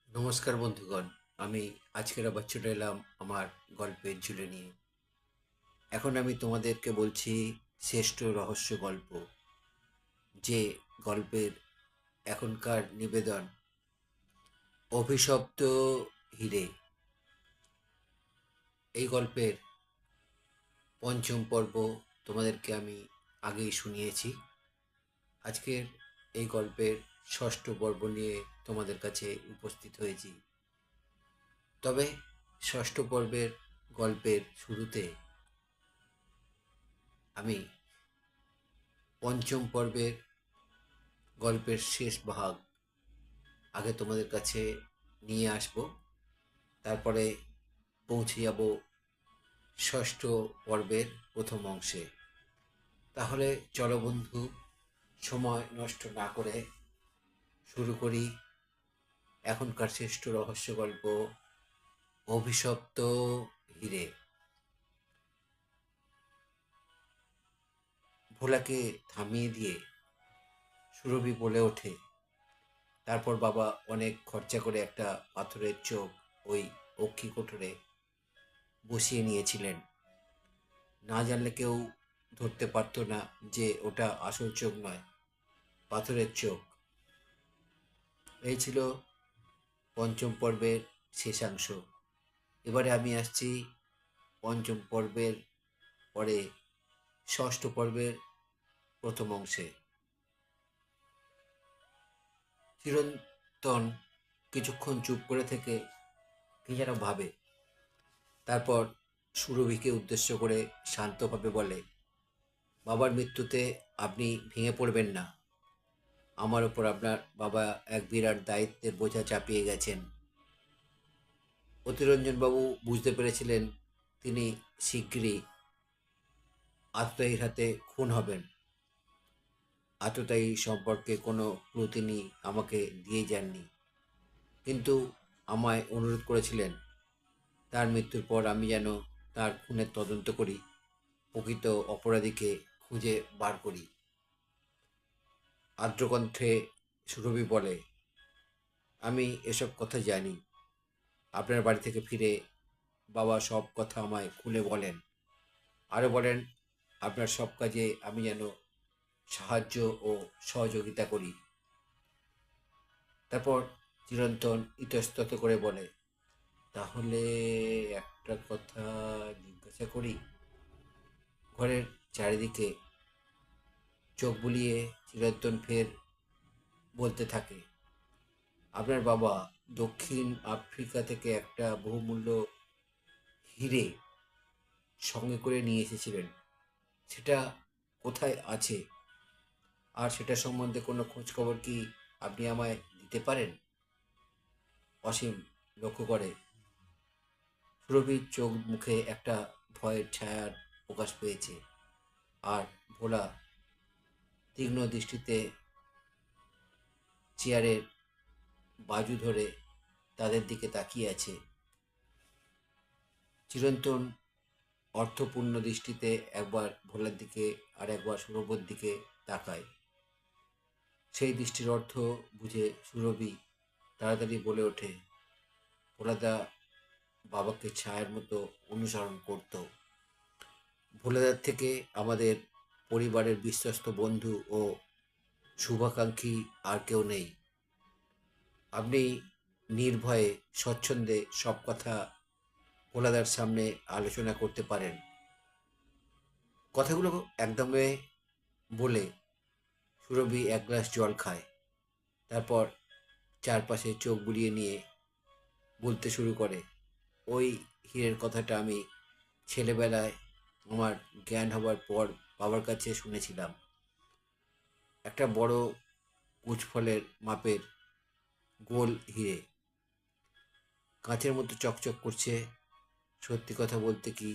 নমস্কার বন্ধুগণ। আমি আজকের আবার চলে এলাম আমার গল্পের ঝুলি নিয়ে। এখন আমি তোমাদেরকে বলছি শ্রেষ্ঠ রহস্য গল্প। যে গল্পের এখনকার নিবেদন অভিশপ্ত হিরে। এই গল্পের পঞ্চম পর্ব তোমাদেরকে আমি আগেই শুনিয়েছি। আজকের এই গল্পের ষষ্ঠ পর্ব নিয়ে তোমাদের কাছে উপস্থিত হয়েছি। তবে ষষ্ঠ পর্বের গল্পের শুরুতে আমি পঞ্চম পর্বের গল্পের শেষ ভাগ আগে তোমাদের কাছে নিয়ে আসব, তারপরে পৌঁছে যাব ষষ্ঠ পর্বের প্রথম অংশে। তাহলে চলো বন্ধু, সময় নষ্ট না করে শুরু করি এখনকার শ্রেষ্ঠ রহস্য গল্প অভিশপ্ত হিরে। ভোলাকে থামিয়ে দিয়ে সুরভি বলে ওঠে, তারপর বাবা অনেক খরচা করে একটা পাথরের চোখ ওই অক্ষি কোঠরে বসিয়ে নিয়েছিলেন। না জানলে কেউ ধরতে পারতো না যে ওটা আসল চোখ নয়, পাথরের চোখ। এই ছিল পঞ্চম পর্বের শেষাংশ। এবারে আমি আসছি পঞ্চম পর্বের পরে ষষ্ঠ পর্বের প্রথম অংশে। চিরন্তন কিছুক্ষণ চুপ করে থেকে কি যেন ভাবে, তারপর সুরভিকে উদ্দেশ্য করে শান্তভাবে বলে, বাবার মৃত্যুতে আপনি ভেঙে পড়বেন না। আমার ওপর আপনার বাবা এক বিরাট দায়িত্বের বোঝা চাপিয়ে গেছেন। অতিরঞ্জনবাবু বুঝতে পেরেছিলেন তিনি শিগগিরই আততায়ীর হাতে খুন হবেন। আততায়ী সম্পর্কে কোনো ক্লু তিনি আমাকে দিয়ে যাননি, কিন্তু আমায় অনুরোধ করেছিলেন তার মৃত্যুর পর আমি যেন তার খুনের তদন্ত করি, প্রকৃত অপরাধীকে খুঁজে বার করি। আর্দ্রকণ্ঠে সুরভি বলে, আমি এসব কথা জানি। আপনার বাড়ি থেকে ফিরে বাবা সব কথা আমায় খুলে বলেন। আরও বলেন আপনার সব কাজে আমি যেন সাহায্য ও সহযোগিতা করি। তারপর চিরন্তন ইতস্তত করে বলে, তাহলে একটা কথা জিজ্ঞাসা করি। ঘরের চারিদিকে চোখ বুলিয়ে চিরন্তন ফের বলতে থাকে, আপনার বাবা দক্ষিণ আফ্রিকা থেকে একটা বহুমূল্য হিরে সঙ্গে করে নিয়ে এসেছিলেন। সেটা কোথায় আছে, আর সেটা সম্বন্ধে কোনো খোঁজ খবর কি আপনি আমায় দিতে পারেন? অসীম লক্ষ্য করে সুরভির চোখ মুখে একটা ভয়ের ছায়ার প্রকাশ পেয়েছে, আর ভোলা তীক্ষ্ণ দৃষ্টিতে চেয়ারের বাজু ধরে তাদের দিকে তাকিয়ে আছে। চিরন্তন অর্থপূর্ণ দৃষ্টিতে একবার ভোলার দিকে আর একবার সুরভর দিকে তাকায়। সেই দৃষ্টির অর্থ বুঝে সুরভি তাড়াতাড়ি বলে ওঠে, ভোলাদা বাবাকে ছায়ার মতো অনুসরণ করত। ভোলাদার থেকে আমাদের পরিবারের বিশ্বস্ত বন্ধু ও শুভাকাঙ্ক্ষী আর কেউ নেই। আপনি নির্ভয়ে স্বচ্ছন্দে সব কথা ভোলাদার সামনে আলোচনা করতে পারেন। কথাগুলো একদমে বলে সুরভি এক গ্লাস জল খায়। তারপর চারপাশে চোখ বুলিয়ে নিয়ে বলতে শুরু করে, ওই হীরের কথাটা আমি ছেলেবেলায় আমার জ্ঞান হবার পর বাবার কাছে শুনেছিলাম। একটা বড় কুচফলের মাপের গোল হিরে, কাঁচের মতো চকচক করছে। সত্যি কথা বলতে কি,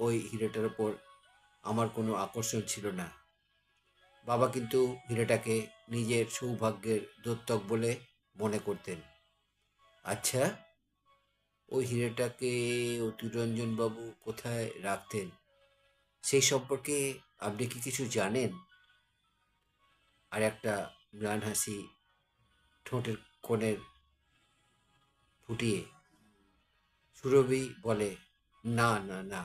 ওই হিরেটার ওপর আমার কোনো আকর্ষণ ছিল না। বাবা কিন্তু হিরেটাকে নিজের সৌভাগ্যের দ্যোতক বলে মনে করতেন। আচ্ছা, ওই হিরেটাকে অতিরঞ্জনবাবু কোথায় রাখতেন সেই সম্পর্কে আপনি কি কিছু জানেন? আর একটা ম্লান হাসি ঠোঁটের কোণের ফুটিয়ে। সুরভি বলে, না না না,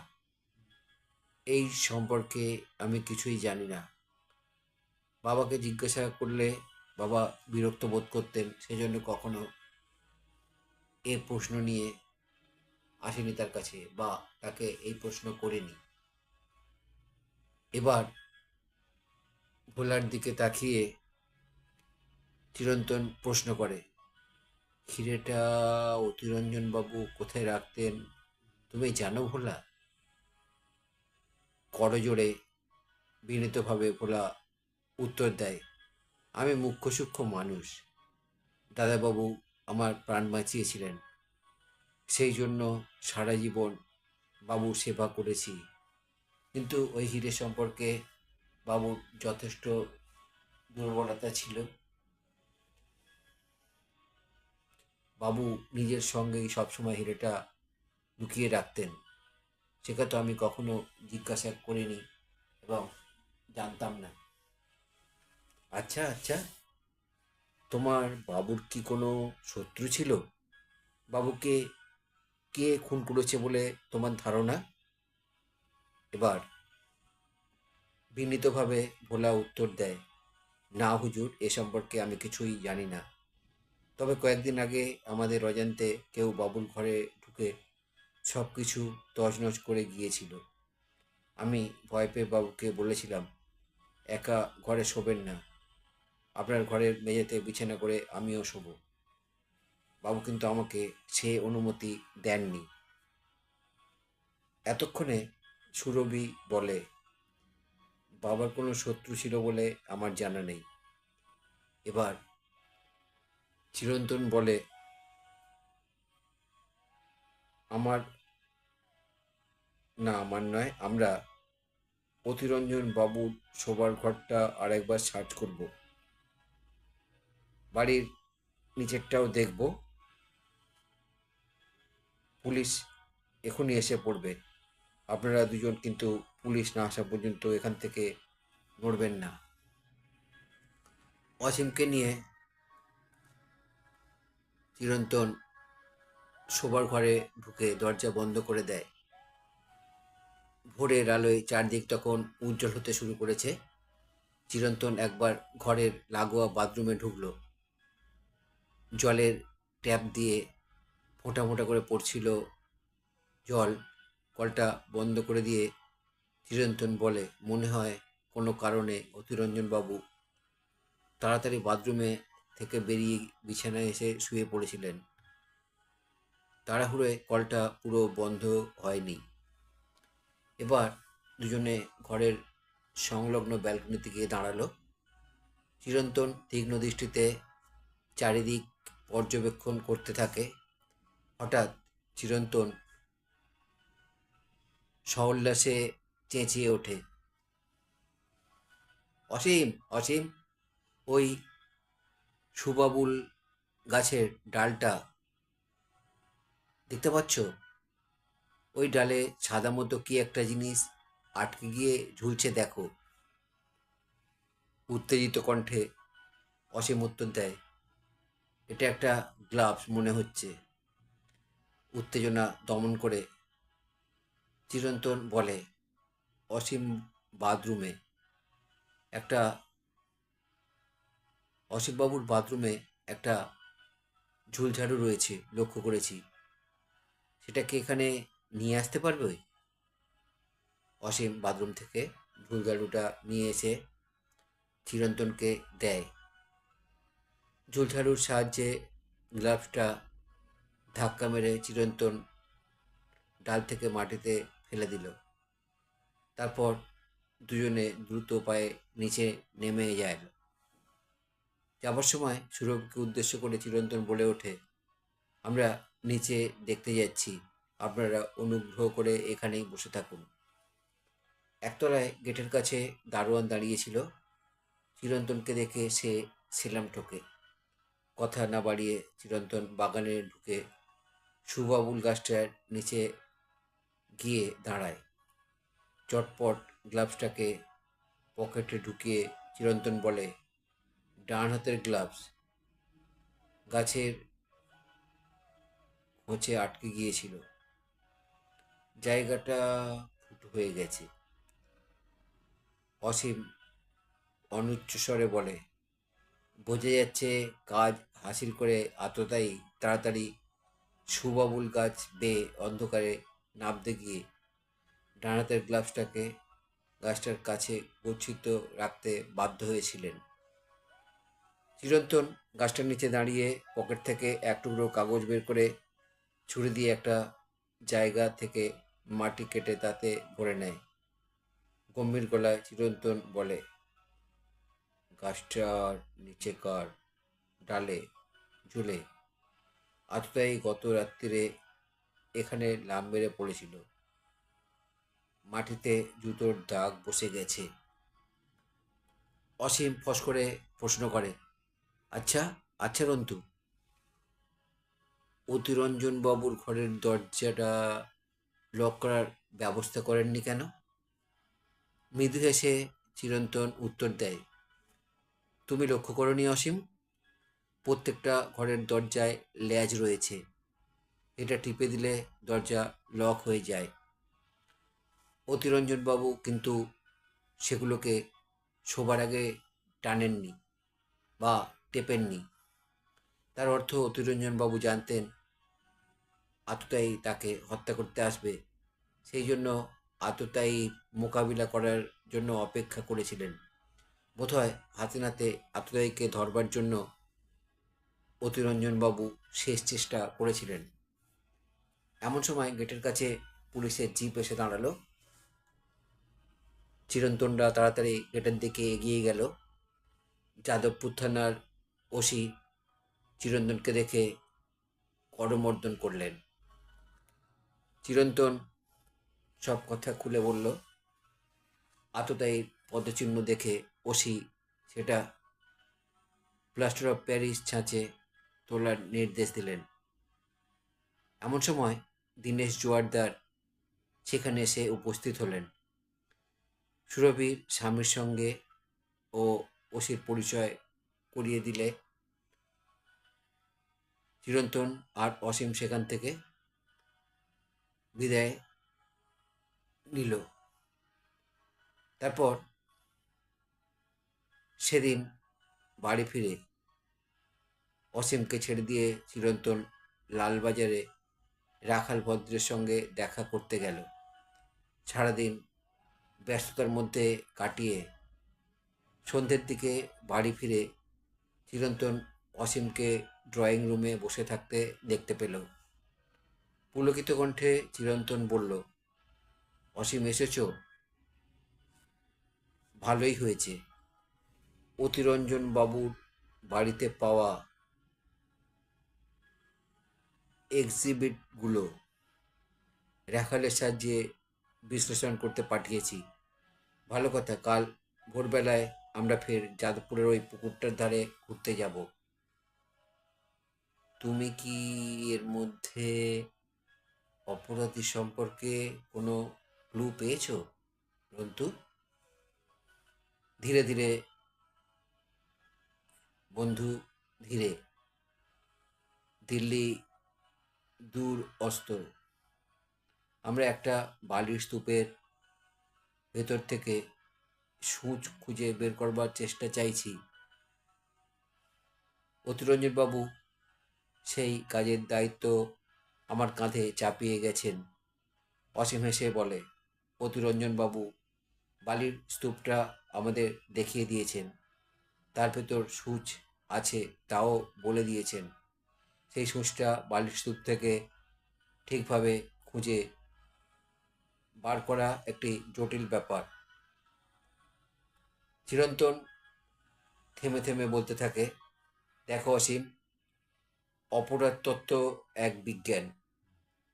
এই সম্পর্কে আমি কিছুই জানি না। বাবাকে জিজ্ঞাসা করলে বাবা বিরক্ত বোধ করতেন, সেজন্য কখনো এ প্রশ্ন নিয়ে আসেনি তার কাছে, বা তাকে এই প্রশ্ন করেনি। এবার ভোলার দিকে তাকিয়ে চিরন্তন প্রশ্ন করে, হিরেটা অতিরঞ্জন বাবু কোথায় রাখতেন তুমি জানো ভোলা? করজোড়ে বিনীতভাবে ভোলা উত্তর দেয়, আমি মুখ্য সূক্ষ্ম মানুষ, দাদাবাবু আমার প্রাণ বাঁচিয়েছিলেন, সেই জন্য সারা জীবন বাবুর সেবা করেছি। কিন্তু ওই হিরে সম্পর্কে বাবুর যথেষ্ট দুর্বলতা ছিল। বাবু নিজের সঙ্গেই সবসময় হিরেটা লুকিয়ে রাখতেন, সেটা তো আমি কখনো জিজ্ঞাসা করিনি এবং জানতাম না। আচ্ছা আচ্ছা, তোমার বাবুর কি কোনো শত্রু ছিল? বাবুকে কে খুন করেছে বলে তোমার ধারণা? এবার বিনীতভাবে ভোলা উত্তর দেয়, না হুজুর, এ সম্পর্কে আমি কিছুই জানি না। তবে কয়েকদিন আগে আমাদের অজান্তে কেউ বাবুর ঘরে ঢুকে সব কিছু তছনছ করে গিয়েছিল। আমি ভয় পেয়ে বাবুকে বলেছিলাম, একা ঘরে শোবেন না, আপনার ঘরের মেঝেতে বিছানা করে আমিও শোবো। বাবু কিন্তু আমাকে সে অনুমতি দেননি। এতক্ষণে সুরভি বলে, বাবার কোনো শত্রু ছিল বলে আমার জানা নেই। এবার চিরন্তন বলে, আমার না, আমার নয়, আমরা অতিরঞ্জন বাবুর শোবার ঘরটা আরেকবার সার্চ করব, বাড়ির নিচেরটাও দেখব। পুলিশ এখনই এসে পড়বে, আপনারা দুজন কিন্তু পুলিশ না আসা পর্যন্ত এখান থেকে নড়বেন না। অসীমকে নিয়ে চিরন্তন শোবার ঘরে ঢুকে দরজা বন্ধ করে দেয়। ভোরের আলোয় চারদিক তখন উজ্জ্বল হতে শুরু করেছে। চিরন্তন একবার ঘরের লাগোয়া বাথরুমে ঢুকলো। জলের ট্যাপ দিয়ে ফোঁটা ফোঁটা করে পড়ছিল জল। কলটা বন্ধ করে দিয়ে চিরন্তন বলে, মনে হয় কোনো কারণে অতিরঞ্জনবাবু তাড়াতাড়ি বাথরুমে থেকে বেরিয়ে বিছানায় এসে শুয়ে পড়েছিলেন। তাড়াহুড়োয় কলটা পুরো বন্ধ হয়নি। এবার দুজনে ঘরের সংলগ্ন ব্যালকনিতে গিয়ে দাঁড়ালো। চিরন্তন তীক্ষ্ণ দৃষ্টিতে চারিদিক পর্যবেক্ষণ করতে থাকে। হঠাৎ চিরন্তন সহল্লাসে চেঁচিয়ে ওঠে, অসীম অসীম, ওই সুবাবুল গাছের ডালটা দেখতে পাচ্ছ? ওই ডালে সাদা মতো কি একটা জিনিস আটকে গিয়ে ঝুলছে দেখো। উত্তেজিত কণ্ঠে অসীম উত্তর দেয়, এটা একটা গ্লাভস মনে হচ্ছে। উত্তেজনা দমন করে চিরন্তন বলে, অসীম বাথরুমে একটা অসীমবাবুর বাথরুমে একটা ঝুলঝাড়ু রয়েছে, লক্ষ্য করেছি, সেটাকে এখানে নিয়ে আসতে পারবে? অসীম বাথরুম থেকে ঝুলঝাড়ুটা নিয়ে এসে চিরন্তনকে দেয়। ঝুলঝাড়ুর সাহায্যে গ্লাভসটা ধাক্কা মেরে চিরন্তন ডাল থেকে মাটিতে ফেলে দিল। তারপর দুজনে দ্রুত পায়ে নিচে নেমে যায়। যাবার সময় সুরভকে উদ্দেশ্য করে চিরন্তন বলে ওঠে, আমরা নিচে দেখতে যাচ্ছি, আপনারা অনুগ্রহ করে এখানেই বসে থাকুন। একতলায় গেটের কাছে দারোয়ান দাঁড়িয়েছিল। চিরন্তনকে দেখে সে সেলাম ঠোকে। কথা না বাড়িয়ে চিরন্তন বাগানে ঢুকে সুবাবুল গাছটার নিচে গিয়ে দাঁড়ায়। চটপট গ্লাভসটাকে পকেটে ঢুকিয়ে চিরন্তন বলে, ডান হাতের গ্লাভস, গাছের হচ্ছে আটকে গিয়েছিল। জায়গাটা ফুটো হয়ে গেছে। অসীম অনুচ্চস্বরে বলে, বোঝা যাচ্ছে কাজ হাসিল করে আততায়ী তাড়াতাড়ি সুবাবুল গাছ বেয়ে অন্ধকারে নামতে গিয়ে ডান হাতের গ্লাভসটাকে গাছটার কাছে গচ্ছিত রাখতে বাধ্য হয়েছিলেন। চিরন্তন গাছটার নিচে দাঁড়িয়ে পকেট থেকে এক টুকরো কাগজ বের করে ছুরি দিয়ে একটা জায়গা থেকে মাটি কেটে তাতে ভরে নেয়। গম্ভীর গলায় চিরন্তন বলে, গাছটার নিচেকার ডালে ঝুলে আততায়ী গত রাত্রিরে এখানে লাফ মেরে পড়েছিল। মাটিতে জুতোর দাগ বসে গেছে। অসীম ফস করে প্রশ্ন করে, আচ্ছা আচ্ছা রন্তু, অতিরঞ্জন বাবুর ঘরের দরজাটা লক করার ব্যবস্থা করেননি কেন? মৃদু হেসে চিরন্তন উত্তর দেয়, তুমি লক্ষ্য করনি অসীম? প্রত্যেকটা ঘরের দরজায় ল্যাজ রয়েছে। এটা টিপে দিলে দরজা লক হয়ে যায়। অতিরঞ্জনবাবু কিন্তু সেগুলোকে শোবার আগে টানেননি বা টেপেননি। তার অর্থ অতিরঞ্জনবাবু জানতেন আততায়ী তাকে হত্যা করতে আসবে, সেই জন্য আততায়ীর মোকাবিলা করার জন্য অপেক্ষা করেছিলেন। বোধহয় হাতে নাতে আততায়ীকে ধরবার জন্য অতিরঞ্জনবাবু শেষ চেষ্টা করেছিলেন। এমন সময় গেটের কাছে পুলিশের জিপ এসে দাঁড়ালো। চিরন্তনরা তাড়াতাড়ি গেটের দিকে এগিয়ে গেল। যাদবপুর থানার ওসি চিরন্তনকে দেখে করমর্দন করলেন। চিরন্তন সব কথা খুলে বলল। আততায়ীর পদচিহ্ন দেখে ওসি সেটা প্লাস্টার অফ প্যারিস ছাঁচে তোলার নির্দেশ দিলেন। এমন সময় দীনেশ জোয়ারদার সেখানে এসে উপস্থিত হলেন। সুরভির স্বামীর সঙ্গে ও ওসির পরিচয় করিয়ে দিলে চিরন্তন আর অসীম সেখান থেকে বিদায় নিল। তারপর সেদিন বাড়ি ফিরে অসীমকে ছেড়ে দিয়ে চিরন্তন লালবাজারে রাখাল ভদ্রের সঙ্গে দেখা করতে গেল। সারাদিন ব্যস্ততার মধ্যে কাটিয়ে সন্ধ্যের দিকে বাড়ি ফিরে চিরন্তন অসীমকে ড্রয়িং রুমে বসে থাকতে দেখতে পেল। পুলকিত কণ্ঠে চিরন্তন বলল, অসীম এসেছ? ভালোই হয়েছে। অতিরঞ্জন বাবুর বাড়িতে পাওয়া এক্সিবিটগুলো রাখালের সাহায্যে বিশ্লেষণ করতে পাঠিয়েছি। ভালো কথা, কাল ভোরবেলায় আমরা ফের যাদবপুরের ওই পুকুরটার ধারে ঘুরতে যাব। তুমি কি এর মধ্যে অপরাধী সম্পর্কে কোনো ক্লু পেয়েছো রন্তু? ধীরে ধীরে বন্ধু, ধীরে। দিল্লি দূর অস্ত। আমরা একটা বালির স্তূপের ভেতর থেকে সূঁচ খুঁজে বের করবার চেষ্টা চাইছি। অতিরঞ্জনবাবু সেই কাজের দায়িত্ব আমার কাঁধে চাপিয়ে গেছেন। অসীম হেসে বলে, অতিরঞ্জনবাবু বালির স্তূপটা আমাদের দেখিয়ে দিয়েছেন। তার ভেতর সূঁচ আছে তাও বলে দিয়েছেন। সেই সূঁচটা বালির স্তূপ থেকে ঠিকভাবে খুঁজে বার করা একটি জটিল ব্যাপার। চিরন্তন থেমে থেমে বলতে থাকে, দেখো অসীম, অপরাধ তত্ত্ব এক বিজ্ঞান।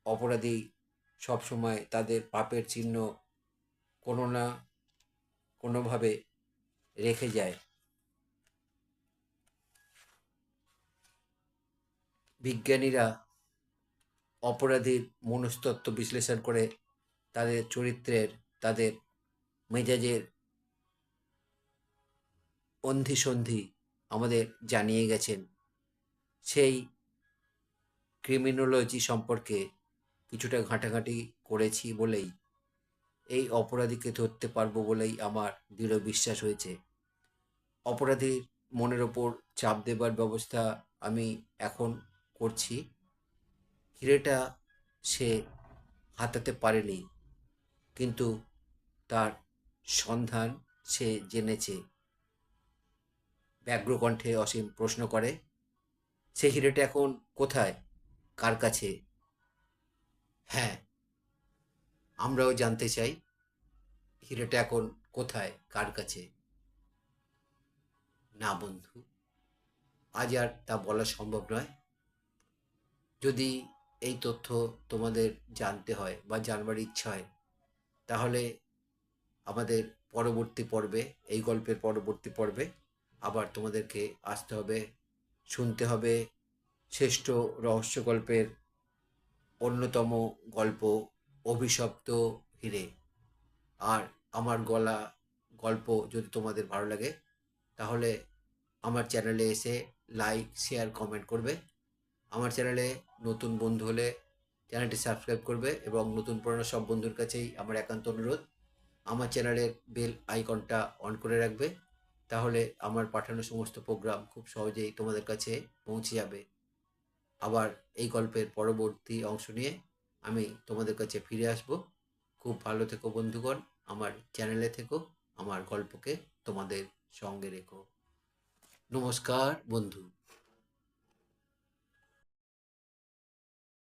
অপরাধী সবসময় তাদের পাপের চিহ্ন কোনো না কোনোভাবে রেখে যায়। বিজ্ঞানীরা অপরাধীর মনস্তত্ত্ব বিশ্লেষণ করে তাদের চরিত্রের, তাদের মেজাজের অন্ধি সন্ধি আমাদের জানিয়ে গেছেন। সেই ক্রিমিনোলজি সম্পর্কে কিছুটা ঘাঁটাঘাঁটি করেছি বলেই এই অপরাধীকে ধরতে পারবো বলেই আমার দৃঢ় বিশ্বাস হয়েছে। অপরাধীর মনের ওপর চাপ দেবার ব্যবস্থা আমি এখন করছি। হিরেটা সে হাতাতে পারেনি, কিন্তু তার সন্ধান সে জেনেছে। ব্যগ্রকণ্ঠে অসীম প্রশ্ন করে, সে হিরেটা এখন কোথায়, কার কাছে? হ্যাঁ, আমরাও জানতে চাই হিরেটা এখন কোথায়, কার কাছে। না বন্ধু, আজ আর তা বলা সম্ভব নয়। যদি এই তথ্য তোমাদের জানতে হয় বা জানবার ইচ্ছা হয়, তাহলে আমাদের পরবর্তী পর্বে, এই গল্পের পরবর্তী পর্বে আবার তোমাদেরকে আসতে হবে, শুনতে হবে শ্রেষ্ঠ রহস্য গল্পের অন্যতম গল্প অভিশপ্ত হিরে। আর আমার গল্প যদি তোমাদের ভালো লাগে, তাহলে আমার চ্যানেলে এসে লাইক, শেয়ার, কমেন্ট করবে। আমার চ্যানেলে নতুন বন্ধু হলে চ্যানেলটি সাবস্ক্রাইব করবে, এবং নতুন পুরনো সব বন্ধুর কাছেই আমার একান্ত অনুরোধ, আমার চ্যানেলের বেল আইকনটা অন করে রাখবে। তাহলে আমার পাঠানো সমস্ত প্রোগ্রাম খুব সহজেই তোমাদের কাছে পৌঁছে যাবে। আবার এই গল্পের পরবর্তী অংশ নিয়ে আমি তোমাদের কাছে ফিরে আসব। খুব ভালো থেকো বন্ধুগণ, আমার চ্যানেলে থেকো, আমার গল্পকে তোমাদের সঙ্গে রেখো। নমস্কার বন্ধু।